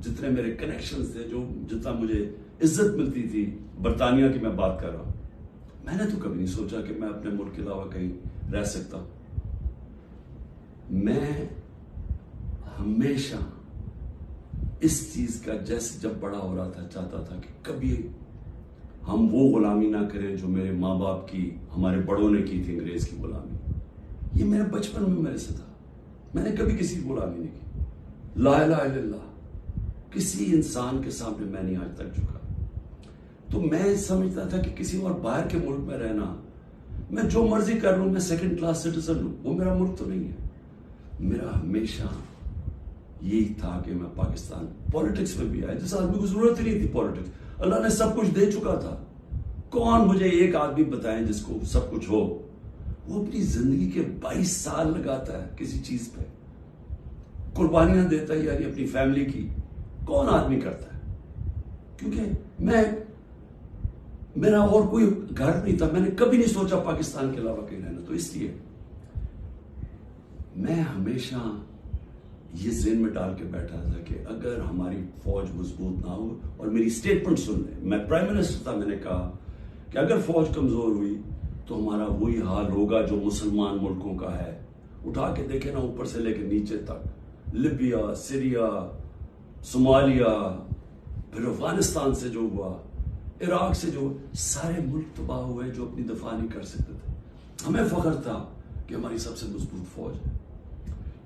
جتنے میرے کنیکشنز تھے, جتنا مجھے عزت ملتی تھی, برطانیہ کی میں بات کر رہا ہوں, میں نے تو کبھی نہیں سوچا کہ میں اپنے ملک کے علاوہ کہیں رہ سکتا ہوں. میں ہمیشہ اس چیز کا جیسے جب بڑا ہو رہا تھا چاہتا تھا کہ کبھی ہم وہ غلامی نہ کریں جو میرے ماں باپ کی, ہمارے بڑوں نے کی تھی, انگریز کی غلامی. یہ میرے بچپن میں میرے سے تھا, میں نے کبھی کسی کی غلامی نہیں کی. لا الہ الا اللہ, کسی انسان کے سامنے میں نہیں آج تک جھکا. تو میں سمجھتا تھا کہ کسی اور باہر کے ملک میں رہنا, میں جو مرضی کر لوں, میں سیکنڈ کلاس سٹیزن ہوں, وہ میرا ملک تو نہیں ہے. میرا ہمیشہ یہی تھا کہ میں پاکستان, پولیٹکس میں بھی آیا جس آدمی کو ضرورت ہی نہیں تھی پولیٹکس, اللہ نے سب کچھ دے چکا تھا. کون مجھے ایک آدمی بتائیں جس کو سب کچھ ہو, وہ اپنی زندگی کے 22 سال لگاتا ہے کسی چیز پہ, قربانیاں دیتا ہے, یعنی اپنی فیملی کی. کون آدمی کرتا ہے؟ کیونکہ میرا اور کوئی گھر نہیں تھا, میں نے کبھی نہیں سوچا پاکستان کے علاوہ کہیں رہنا. تو اس لیے میں ہمیشہ یہ ذہن میں ڈال کے بیٹھا تھا کہ اگر ہماری فوج مضبوط نہ ہو, اور میری اسٹیٹمنٹ سن لیں, میں پرائم منسٹر تھا, میں نے کہا کہ اگر فوج کمزور ہوئی تو ہمارا وہی حال ہوگا جو مسلمان ملکوں کا ہے. اٹھا کے دیکھیں نا, اوپر سے لے کے نیچے تک, لیبیا, سیریا, صومالیہ, پھر افغانستان سے جو ہوا, عراق سے جو, سارے ملک تباہ ہوئے جو اپنی دفاع نہیں کر سکتے تھے. ہمیں فخر تھا کہ ہماری سب سے مضبوط فوج ہے.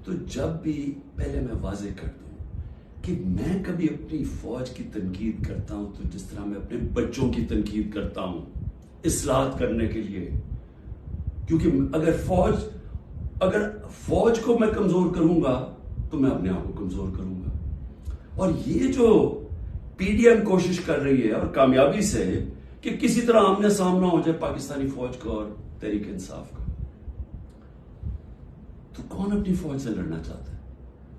تو جب بھی, پہلے میں واضح کر دوں کہ میں کبھی اپنی فوج کی تنقید کرتا ہوں تو جس طرح میں اپنے بچوں کی تنقید کرتا ہوں اصلاحات کرنے کے لیے. کیونکہ اگر فوج کو میں کمزور کروں گا تو میں اپنے آپ کو کمزور کروں گا. اور یہ جو پی ڈی ایم کوشش کر رہی ہے, اور کامیابی سے, کہ کسی طرح آمنے سامنا ہو جائے پاکستانی فوج کا اور تحریک انصاف کا, تو کون اپنی فوج سے لڑنا چاہتا ہے؟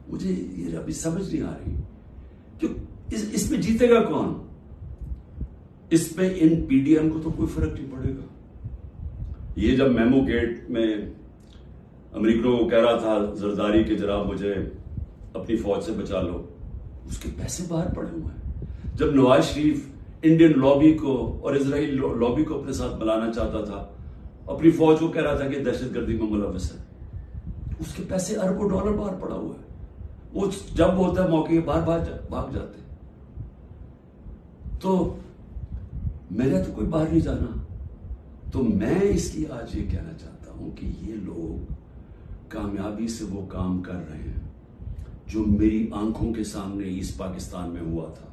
مجھے یہ ابھی سمجھ نہیں آ رہی کہ اس میں جیتے گا کون؟ اس میں ان پی ڈی ایم کو تو کوئی فرق نہیں پڑے گا. یہ جب میمو گیٹ میں امریکہ کو کہہ رہا تھا زرداری کہ جناب مجھے اپنی فوج سے بچا لو, اس کے پیسے باہر پڑے ہوئے ہیں. جب نواز شریف انڈین لابی کو اور اسرائیل لابی کو اپنے ساتھ بلانا چاہتا تھا, اپنی فوج کو کہہ رہا تھا کہ دہشت گردی میں ملوث ہے, اس کے پیسے اربوں ڈالر باہر پڑا ہوا ہے. وہ جب ہوتا ہے موقع باہر بھاگ جاتے. تو میرا تو کوئی باہر نہیں جانا. تو میں اس لیے آج یہ کہنا چاہتا ہوں کہ یہ لوگ کامیابی سے وہ کام کر رہے ہیں جو میری آنکھوں کے سامنے ایسٹ پاکستان میں ہوا تھا.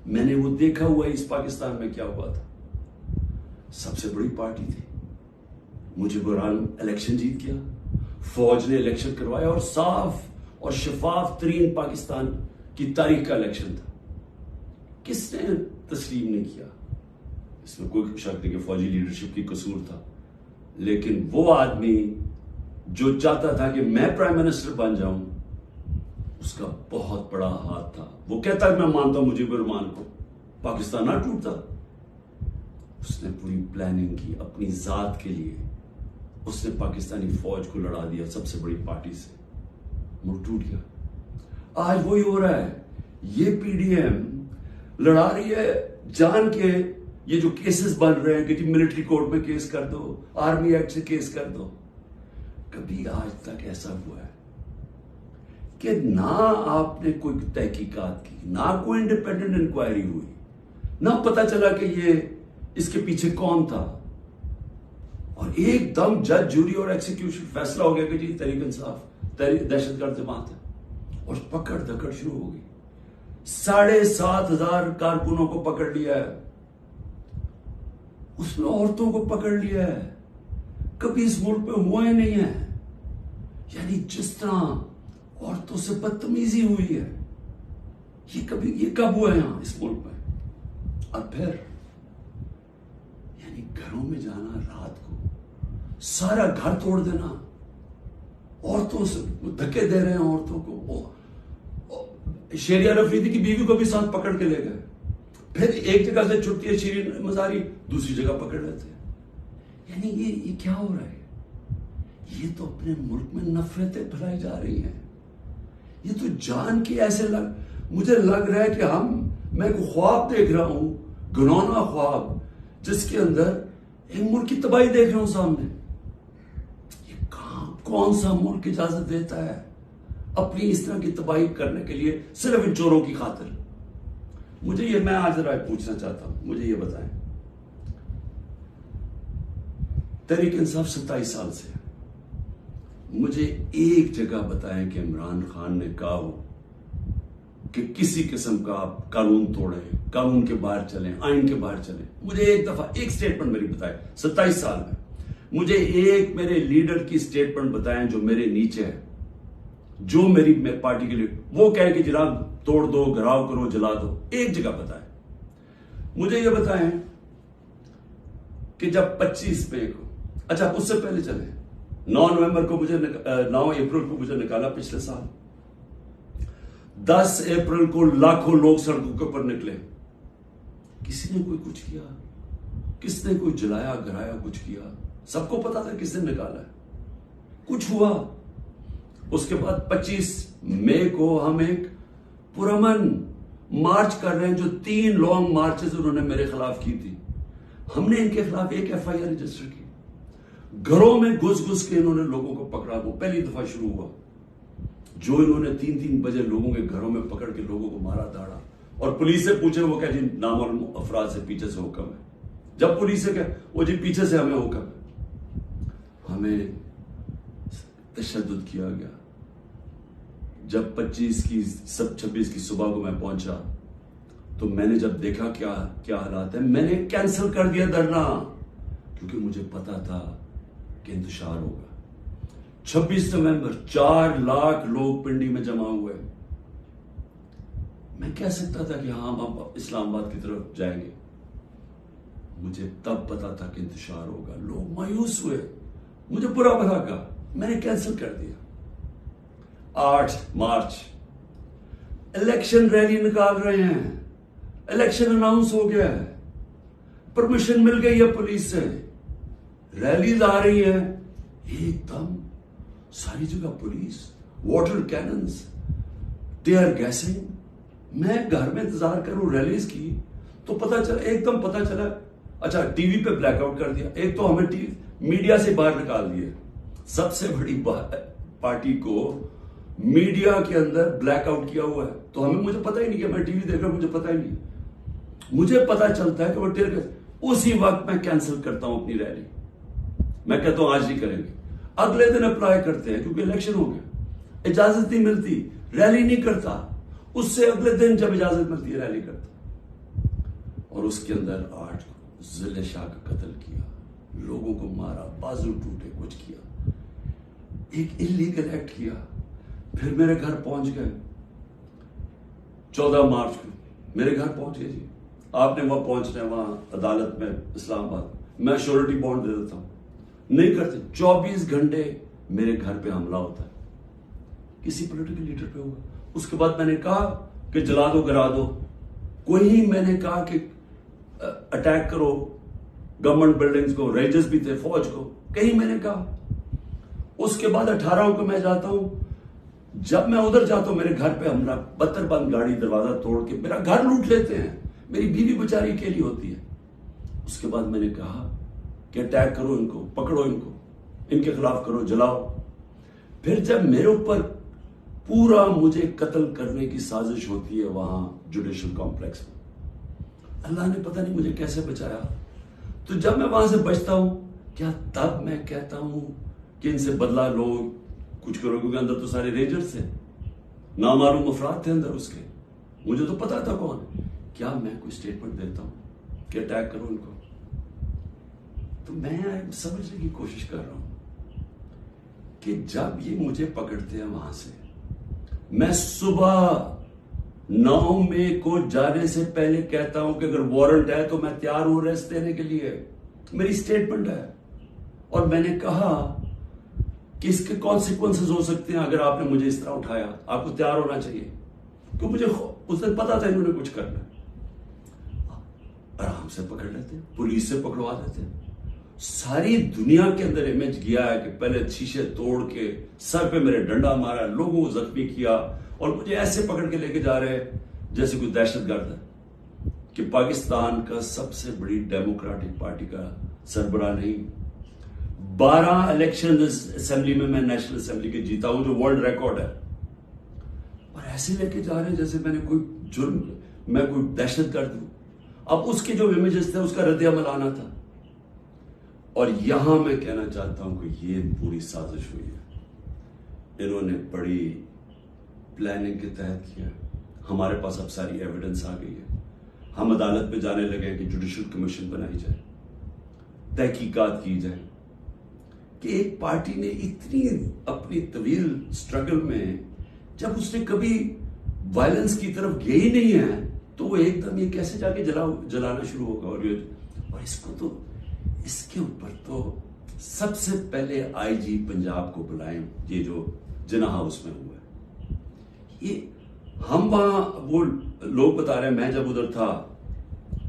میں نے وہ دیکھا ہوا ایسٹ پاکستان میں کیا ہوا تھا. سب سے بڑی پارٹی تھی, مجھے بران الیکشن جیت گیا, فوج نے الیکشن کروایا, اور صاف اور شفاف ترین پاکستان کی تاریخ کا الیکشن تھا. کس نے تسلیم نہیں کیا؟ اس میں کوئی شک نہیں کہ فوجی لیڈرشپ کی قصور تھا, لیکن وہ آدمی جو چاہتا تھا کہ میں پرائم منسٹر بن جاؤں, اس کا بہت بڑا ہاتھ تھا. وہ کہتا ہے میں مانتا ہوں مجیب الرحمان کو, پاکستان نہ ٹوٹتا. اس نے پوری پلاننگ کی اپنی ذات کے لیے, اس نے پاکستانی فوج کو لڑا دیا سب سے بڑی پارٹی سے, ملک ٹوٹ گیا. آج وہی ہو رہا ہے. یہ پی ڈی ایم لڑا رہی ہے جان کے, یہ جو کیسز بن رہے ہیں کہ جی ملٹری کورٹ میں کیس کر دو, آرمی ایکٹ سے کیس کر دو. کبھی آج تک ایسا ہوا ہے کہ نہ آپ نے کوئی تحقیقات کی, نہ کوئی انڈیپینڈنٹ انکوائری ہوئی, نہ پتا چلا کہ یہ اس کے پیچھے کون تھا, اور ایک دم جج, جوری اور ایکسیکیوشن فیصلہ ہو گیا کہ جی تحریک انصاف دہشت گرد جماعت ہے, اور پکڑ دکڑ شروع ہو گئی. 7,500 کارکنوں کو پکڑ لیا ہے, اس میں عورتوں کو پکڑ لیا ہے. کبھی اس ملک میں ہوا ہی نہیں ہے. یعنی جس طرح عورتوں سے بدتمیزی ہوئی ہے, یہ کب ہوا ہے یہاں اس ملک میں؟ اور پھر یعنی گھروں میں جانا رات کو, سارا گھر توڑ دینا, عورتوں سے دھکے دے رہے ہیں عورتوں کو. شیریہ رفیدی کی بیوی کو بھی ساتھ پکڑ کے لے گئے, پھر ایک جگہ سے چھٹی ہے شیرین مزاری, دوسری جگہ پکڑ لیتے ہیں. یعنی یہ کیا ہو رہا ہے؟ یہ تو اپنے ملک میں نفرتیں پھیلائی جا رہی ہیں. یہ تو جان کے ایسے مجھے لگ رہا ہے کہ میں کوئی خواب دیکھ رہا ہوں، گھنونا خواب، جس کے اندر ایک ملک کی تباہی دیکھ رہا ہوں سامنے۔ یہ کون سا ملک اجازت دیتا ہے اپنی اس طرح کی تباہی کرنے کے لیے صرف ان چوروں کی خاطر؟ میں آج ذرا پوچھنا چاہتا ہوں، مجھے یہ بتائیں، تحریک انصاف 27 سال سے، مجھے ایک جگہ بتائیں کہ عمران خان نے کہا ہو کہ کسی قسم کا آپ قانون توڑیں، قانون کے باہر چلیں، آئین کے باہر چلیں۔ مجھے ایک دفعہ ایک سٹیٹمنٹ میری بتائیں 27 سال میں، مجھے ایک میرے لیڈر کی سٹیٹمنٹ بتائیں جو میرے نیچے ہے، جو میری پارٹی کے لیے وہ کہے کہ جناب توڑ دو، گھراؤ کرو، جلا دو۔ ایک جگہ بتائیں۔ مجھے یہ بتائیں کہ جب 25 مئی کو، اچھا اس سے پہلے چلیں، 9 اپریل کو مجھے نکالا پچھلے سال، 10 اپریل کو لاکھوں لوگ سڑکوں کے اوپر نکلے، کسی نے کوئی کچھ کیا؟ کس نے کوئی جلایا گھرایا کچھ کیا؟ سب کو پتا تھا کس نے نکالا ہے، کچھ ہوا؟ اس کے بعد 25 مئی کو ہم ایک پرامن مارچ کر رہے ہیں، جو 3 لانگ مارچز انہوں نے میرے خلاف کی تھی، ہم نے ان کے خلاف ایک FIR رجسٹر کی، گھروں میں گھس کے انہوں نے لوگوں کو پکڑا، وہ پہلی دفعہ شروع ہوا، جو انہوں نے 3 بجے لوگوں کے گھروں میں پکڑ کے لوگوں کو مارا داڑا، اور پولیس سے پوچھے وہ کہ جی نامعلوم افراد سے پیچھے سے حکم ہے، جب پولیس سے کہ وہ جی پیچھے سے ہمیں حکم ہے، ہمیں تشدد کیا گیا۔ جب 26 کی صبح کو میں پہنچا تو میں نے جب دیکھا کیا حالات ہیں، میں نے کینسل کر دیا دھرنا، کیونکہ مجھے پتا تھا کہ انتشار ہوگا۔ 26 نومبر 4 لاکھ لوگ پنڈی میں جمع ہوئے، میں کہہ سکتا تھا کہ ہاں ہم اسلام آباد کی طرف جائیں گے، مجھے تب پتا تھا کہ انتشار ہوگا، لوگ مایوس ہوئے، مجھے برا بھلا کہا، میں نے کینسل کر دیا۔ 8 مارچ الیکشن ریلی نکال رہے ہیں، الیکشن اناؤنس ہو گیا ہے، پرمیشن مل گئی ہے پولیس سے، ریلیز آ رہی ہے، ایک دم ساری جگہ police, water cannons, tear gassing. میں گھر میں انتظار کروں ریلیز کی تو ایک دم پتا چلا، اچھا ٹی وی پہ بلیک آؤٹ کر دیا، ایک تو ہمیں میڈیا سے باہر نکال دیا، سب سے بڑی پارٹی کو میڈیا کے اندر بلیک آؤٹ کیا ہوا ہے، تو مجھے پتا ہی نہیں کہ میں ٹی وی دیکھ رہا ہوں، مجھے پتا ہی نہیں، مجھے پتا چلتا ہے کہ وہ ٹیئر گیس، اسی وقت میں کینسل کرتا ہوں اپنی ریلی، میں کہتا ہوں آج نہیں کریں گے، اگلے دن اپلائی کرتے ہیں کیونکہ الیکشن ہو گیا، اجازت نہیں ملتی، ریلی نہیں کرتا، اس سے اگلے دن جب اجازت ملتی ہے ریلی کرتا، اور اس کے اندر 8 کو ضلع شاہ کا قتل کیا، لوگوں کو مارا، بازو ٹوٹے، کچھ کیا، ایک انلیگل ایکٹ کیا، پھر میرے گھر پہنچ گئے 14 مارچ کو میرے گھر پہنچ گئے، جی آپ نے وہاں پہنچنا ہے، وہاں عدالت میں اسلام آباد، میں شورٹی بانڈ دے دیتا ہوں، نہیں کرتے، 24 گھنٹے میرے گھر پہ حملہ ہوتا ہے، کسی پولیٹیکل لیڈر پہ ہوا، اس کے بعد میں نے کہا کہ جلا دو گرا دو، کوئی میں نے کہا کہ اٹیک کرو گورنمنٹ بلڈنگز کو، رینجرز بھی تھے، فوج کو، کہیں میں نے کہا۔ اس کے بعد 18 کو میں جاتا ہوں، جب میں ادھر جاتا ہوں میرے گھر پہ حملہ، 72 بند گاڑی دروازہ توڑ کے میرا گھر لوٹ لیتے ہیں، میری بیوی بیچاری اکیلی ہوتی ہے۔ اس کے بعد میں نے کہا کہ اٹیک کرو ان کو، پکڑو ان کو، ان کے خلاف کرو، جلاؤ۔ پھر جب میرے اوپر پورا مجھے قتل کرنے کی سازش ہوتی ہے وہاں جوڈیشل کمپلیکس میں، اللہ نے پتہ نہیں مجھے کیسے بچایا۔ تو جب میں وہاں سے بچتا ہوں، کیا تب میں کہتا ہوں کہ ان سے بدلہ لو، کچھ کرو، کیونکہ اندر تو سارے رینجرز تھے، نامعلوم افراد تھے اندر اس کے، مجھے تو پتا تھا کون، کیا میں کوئی سٹیٹمنٹ دیتا ہوں کہ اٹیک کرو ان کو؟ تو میں سمجھنے کی کوشش کر رہا ہوں کہ جب یہ مجھے پکڑتے ہیں وہاں سے، میں صبح 9 مئی کو جانے سے پہلے کہتا ہوں کہ اگر وارنٹ ہے تو میں تیار ہوں ریسٹ دینے کے لیے، میری سٹیٹمنٹ ہے، اور میں نے کہا کہ اس کے کانسیکوینسز ہو سکتے ہیں اگر آپ نے مجھے اس طرح اٹھایا، آپ کو تیار ہونا چاہیے، کیونکہ مجھے اس دن پتا تھا انہوں نے کچھ کرنا، آرام سے پکڑ لیتے، پولیس سے پکڑوا دیتے۔ ساری دنیا کے اندر امیج گیا ہے کہ پہلے شیشے توڑ کے سر پہ میرے ڈنڈا مارا، لوگوں کو زخمی کیا، اور مجھے ایسے پکڑ کے لے کے جا رہے ہیں جیسے کوئی دہشت گرد ہے کہ پاکستان کا سب سے بڑی ڈیموکریٹک پارٹی کا سربراہ نہیں. 12 الیکشن اسمبلی میں نیشنل اسمبلی کے جیتا ہوں جو ورلڈ ریکارڈ ہے, اور ایسے لے کے جا رہے ہیں جیسے میں نے کوئی جرم, میں کوئی دہشت گرد ہوں. اب اس کے جو امیجز تھے اس کا رد عمل آنا تھا. اور یہاں میں کہنا چاہتا ہوں کہ یہ پوری سازش ہوئی ہے, انہوں نے بڑی پلاننگ کے تحت کیا. ہمارے پاس اب ساری ایویڈنس آ گئی ہے, ہم عدالت پہ جانے لگے ہیں کہ جوڈیشل کمیشن بنائی جائے, تحقیقات کی جائے کہ ایک پارٹی نے اتنی اپنی طویل سٹرگل میں جب اس نے کبھی وائلنس کی طرف گئی ہی نہیں ہے تو وہ ایک دم یہ کیسے جا کے جلانا شروع ہوگا. اور اس کو تو اس کے اوپر تو سب سے پہلے آئی جی پنجاب کو بلائیں, یہ جو جناح ہاؤس میں ہوا ہے. یہ ہم وہاں وہ لوگ بتا رہے ہیں, میں جب ادھر تھا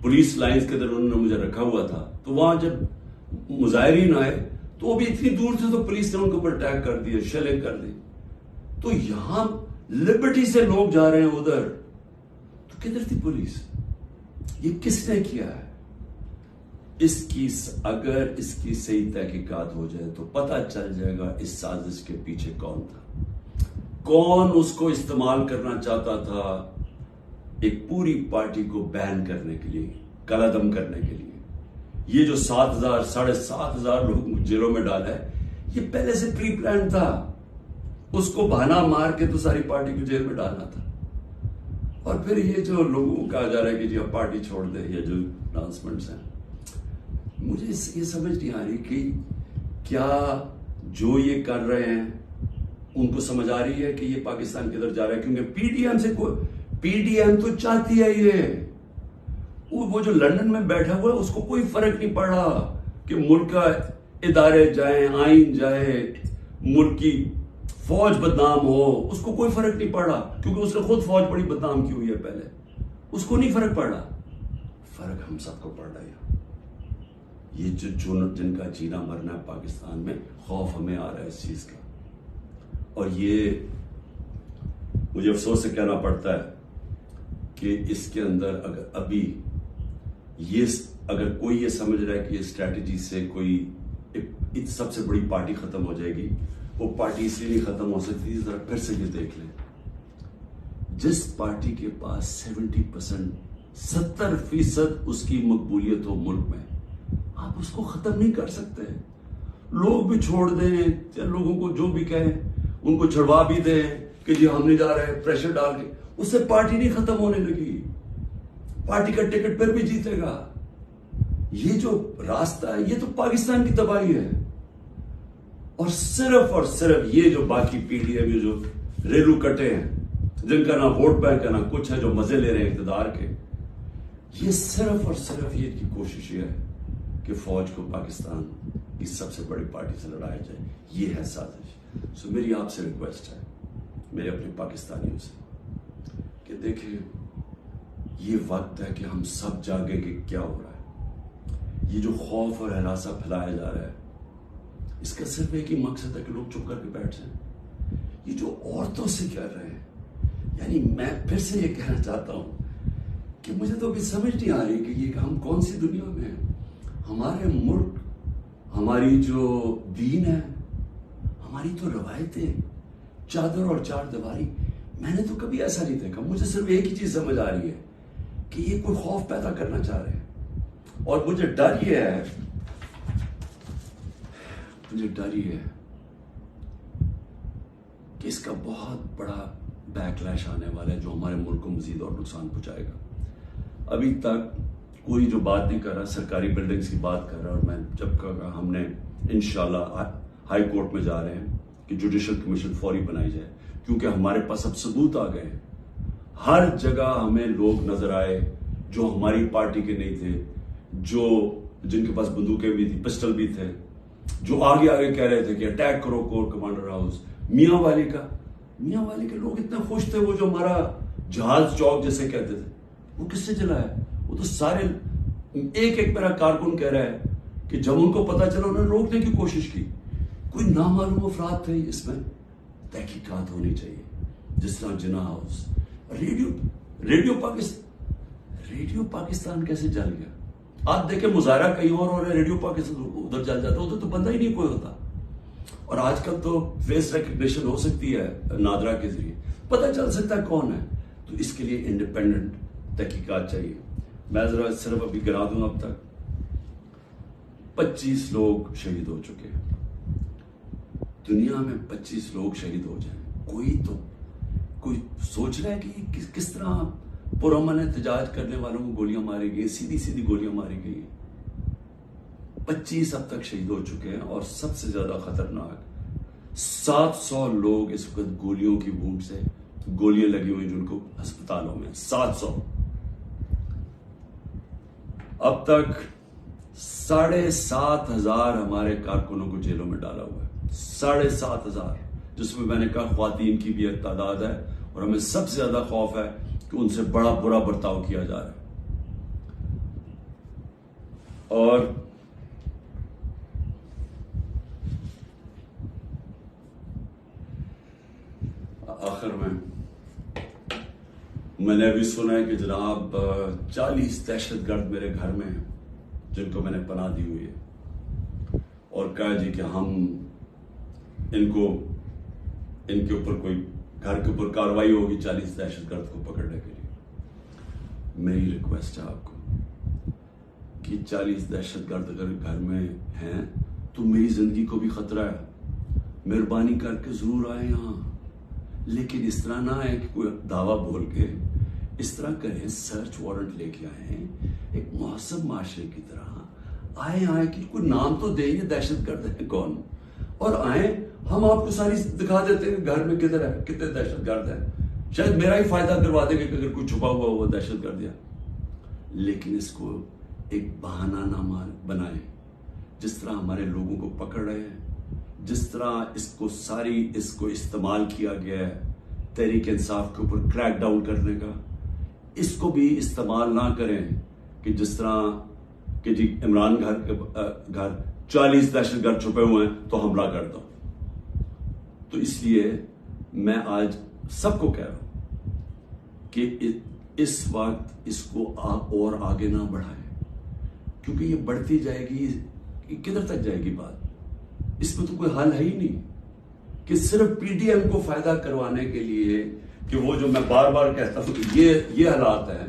پولیس لائنز کے اندر انہوں نے مجھے رکھا ہوا تھا, تو وہاں جب مظاہرین آئے تو وہ بھی اتنی دور تھے تو پولیس نے ان کے اوپر اٹیک کر دیا, شیلنگ کر دی. تو یہاں لبرٹی سے لوگ جا رہے ہیں ادھر, تو کدھر تھی پولیس؟ یہ کس نے کیا ہے؟ اگر اس کی صحیح تحقیقات ہو جائے تو پتہ چل جائے گا اس سازش کے پیچھے کون تھا, کون اس کو استعمال کرنا چاہتا تھا ایک پوری پارٹی کو بین کرنے کے لیے, قلعدم کرنے کے لیے. یہ جو 7,000 لوگ جیلوں میں ڈالا ہے یہ پہلے سے پری پلان تھا. اس کو بہانا مار کے تو ساری پارٹی کو جیل میں ڈالنا تھا. اور پھر یہ جو لوگوں کو کہا جا رہا ہے کہ جی اب پارٹی چھوڑ دیں, یا جو اناؤنسمنٹس ہیں, مجھے یہ سمجھ نہیں آ رہی کہ کیا جو یہ کر رہے ہیں ان کو سمجھ آ رہی ہے کہ یہ پاکستان کدھر جا رہا ہے. کیونکہ پی ڈی ایم تو چاہتی ہے یہ, وہ جو لندن میں بیٹھا ہوا ہے اس کو کوئی فرق نہیں پڑ رہا کہ ملک کا ادارے جائیں, آئین جائے, ملک کی فوج بدنام ہو, اس کو کوئی فرق نہیں پڑ رہا. کیونکہ اس نے خود فوج بڑی بدنام کی ہوئی ہے پہلے, اس کو نہیں فرق پڑ رہا. فرق ہم سب کو پڑ رہا ہے. یہ جن کا جینا مرنا ہے پاکستان میں, خوف ہمیں آ رہا ہے اس چیز کا. اور یہ مجھے افسوس سے کہنا پڑتا ہے کہ اس کے اندر اگر کوئی یہ سمجھ رہا ہے کہ یہ اسٹریٹجی سے کوئی سب سے بڑی پارٹی ختم ہو جائے گی, وہ پارٹی اس لیے نہیں ختم ہو سکتی. ذرا پھر سے یہ دیکھ لیں, جس پارٹی کے پاس 70% اس کی مقبولیت ہو ملک میں, آپ اس کو ختم نہیں کر سکتے. لوگ بھی چھوڑ دیں, لوگوں کو جو بھی کہیں ان کو چھڑوا بھی دیں کہ جی ہم نہیں جا رہے, پریشر ڈال کے, اس سے پارٹی نہیں ختم ہونے لگی. پارٹی کا ٹکٹ پھر بھی جیتے گا. یہ جو راستہ ہے یہ تو پاکستان کی تباہی ہے. اور صرف یہ جو باقی پیڑھی ہے, جو ریلو کٹے ہیں, جن کا نہ ووٹ بینک ہے نہ کچھ ہے, جو مزے لے رہے ہیں اقتدار کے, یہ صرف یہ کی کوشش یہ ہے کہ فوج کو پاکستان کی سب سے بڑی پارٹی سے لڑایا جائے. یہ ہے سازش. سو میری آپ سے ریکویسٹ ہے, میرے اپنے پاکستانیوں سے, کہ دیکھیں یہ وقت ہے کہ ہم سب جاگیں کہ کیا ہو رہا ہے. یہ جو خوف اور ہراساں پھیلایا جا رہا ہے, اس کا صرف ایک ہی مقصد ہے کہ لوگ چپ کر کے بیٹھ جائیں. یہ جو عورتوں سے کہہ رہے ہیں, یعنی میں پھر سے یہ کہنا چاہتا ہوں کہ مجھے تو ابھی سمجھ نہیں آ رہی کہ یہ ہم کون سی دنیا میں ہیں. ہمارے ملک, ہماری جو دین ہے, ہماری تو روایتیں, چادر اور چار دیواری, میں نے تو کبھی ایسا نہیں دیکھا. مجھے صرف ایک ہی چیز سمجھ آ رہی ہے کہ یہ کوئی خوف پیدا کرنا چاہ رہے ہیں. اور مجھے ڈر یہ ہے کہ اس کا بہت بڑا بیک لیش آنے والا ہے جو ہمارے ملک کو مزید اور نقصان پہنچائے گا. ابھی تک کوئی جو بات نہیں کر رہا, سرکاری بلڈنگز کی بات کر رہا, اور میں جب کہا ہم نے انشاءاللہ ہائی کورٹ میں جا رہے ہیں کہ جوڈیشل کمیشن فوری بنائی جائے, کیونکہ ہمارے پاس اب ثبوت آ گئے ہیں. ہر جگہ ہمیں لوگ نظر آئے جو ہماری پارٹی کے نہیں تھے, جن کے پاس بندوقیں بھی تھی, پسٹل بھی تھے, جو آگے کہہ رہے تھے کہ اٹیک کرو کور کمانڈر ہاؤس. میاں والی کے لوگ اتنے خوش تھے, وہ جو ہمارا جہاز چوک جیسے کہتے تھے, وہ کس سے چلا ہے؟ وہ تو سارے ایک میرا کارکن کہہ رہا ہے کہ جب ان کو پتا چلا انہوں نے روکنے کی کوشش کی. کوئی نامعلوم افراد تھے. اس میں تحقیقات ہونی چاہیے. جس طرح جناح ہاؤس، ریڈیو پاکستان کیسے جل گیا؟ آپ دیکھیں مظاہرہ کہیں اور ہو رہا ہے، ریڈیو پاکستان ادھر جل جاتا، ادھر تو بندہ ہی نہیں کوئی ہوتا. اور آج کل تو فیس ریکگنیشن ہو سکتی ہے نادرا کے ذریعے، پتہ چل سکتا ہے کون ہے. تو اس کے لیے انڈیپینڈنٹ تحقیقات چاہیے. میں ذرا صرف ابھی گنا دوں، اب تک 25 لوگ شہید ہو چکے ہیں. دنیا میں 25 لوگ شہید ہو جائیں، کوئی سوچ رہا ہے کہ کس طرح پرامن احتجاج کرنے والوں کو گولیاں ماری گئی، سیدھی گولیاں ماری گئی ہیں. 25 اب تک شہید ہو چکے ہیں، اور سب سے زیادہ خطرناک 700 لوگ اس وقت گولیوں کی وونڈ سے، گولیاں لگی ہوئی جن کو ہسپتالوں میں. 700. اب تک 7,500 ہمارے کارکنوں کو جیلوں میں ڈالا ہوا ہے. 7,500، جس میں نے کہا خواتین کی بھی ایک تعداد ہے، اور ہمیں سب سے زیادہ خوف ہے کہ ان سے بڑا برا برتاؤ کیا جا رہا ہے. اور آخر میں نے ابھی سنا ہے کہ جناب 40 دہشت گرد میرے گھر میں ہیں جن کو میں نے پناہ دی ہوئی ہے، اور کہا جی کہ ہم ان کے اوپر کوئی گھر کے اوپر کارروائی ہوگی 40 دہشت گرد کو پکڑنے کے لیے. میری ریکویسٹ ہے آپ کو کہ 40 دہشت گرد اگر گھر میں ہیں تو میری زندگی کو بھی خطرہ ہے. مہربانی کر کے ضرور آئیں یہاں، لیکن اس طرح نہ آئے کہ کوئی دعویٰ بول کے. اس طرح کریں، سرچ وارنٹ لے کے آئیں ایک مہذب معاشرے کی طرح. آئیں کہ کوئی نام تو دیں، یہ دہشت گرد ہے کون، اور آئیں ہم آپ کو ساری دکھا دیتے ہیں گھر میں کدھر ہے، کتنے دہشت گرد ہیں. شاید میرا ہی فائدہ کروا دیں گے کہ اگر کوئی چھپا ہوا وہ دہشت گرد ہے. لیکن اس کو ایک بہانہ نہ بنائیں. جس طرح ہمارے لوگوں کو پکڑ رہے ہیں، جس طرح اس کو استعمال کیا گیا ہے تحریک انصاف کے اوپر کریک ڈاؤن کرنے کا، اس کو بھی استعمال نہ کریں کہ جس طرح کہ جی عمران گھر 40 دہشت گرد چھپے ہوئے ہیں تو حملہ کر دو. تو اس لیے میں آج سب کو کہہ رہا ہوں کہ اس وقت اس کو اور آگے نہ بڑھائیں، کیونکہ یہ بڑھتی جائے گی، کدھر تک جائے گی بات. اس میں تو کوئی حل ہے ہی نہیں کہ صرف پی ڈی ایم کو فائدہ کروانے کے لیے، کہ وہ جو میں بار بار کہتا ہوں کہ یہ حالات ہیں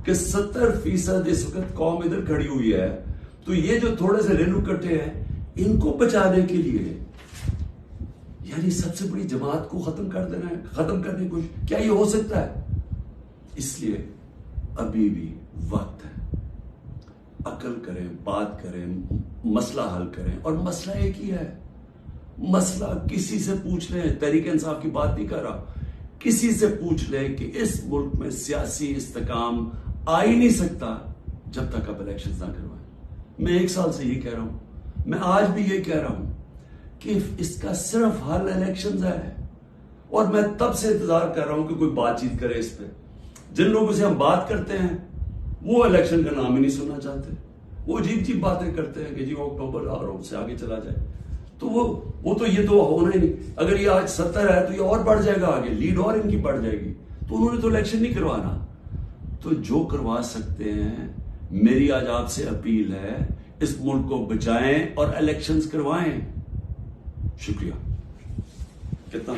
کہ 70% اس وقت قوم ادھر کھڑی ہوئی ہے، تو یہ جو تھوڑے سے ریلو کٹے ہیں ان کو بچانے کے لیے یعنی سب سے بڑی جماعت کو ختم کر دینا ہے، ختم کرنے کی کوشش. کیا یہ ہو سکتا ہے؟ اس لیے ابھی بھی وقت ہے. عقل کریں، بات کریں، مسئلہ حل کریں. اور مسئلہ ایک ہی ہے. مسئلہ کسی سے پوچھ لیں، تحریک انصاف کی بات نہیں کر رہا، کسی سے پوچھ لیں کہ اس ملک میں سیاسی استحکام آ ہی نہیں سکتا جب تک آپ الیکشنز نہ کروائیں. میں 1 سال سے یہ کہہ رہا ہوں، میں آج بھی یہ کہہ رہا ہوں کہ اس کا صرف حل الیکشنز ہے. اور میں تب سے انتظار کر رہا ہوں کہ کوئی بات چیت کرے اس پہ. جن لوگوں سے ہم بات کرتے ہیں وہ الیکشن کا نام ہی نہیں سننا چاہتے. وہ عجیب باتیں کرتے ہیں کہ جی اکتوبر اور اس سے آگے چلا جائے. تو وہ تو یہ تو ہونا ہی نہیں. اگر یہ آج 70 ہے تو یہ اور بڑھ جائے گا آگے، لیڈ اور ان کی بڑھ جائے گی. تو انہوں نے تو الیکشن نہیں کروانا. تو جو کروا سکتے ہیں، میری آج آپ سے اپیل ہے، اس ملک کو بچائیں اور الیکشنز کروائیں. شکریہ. کتنا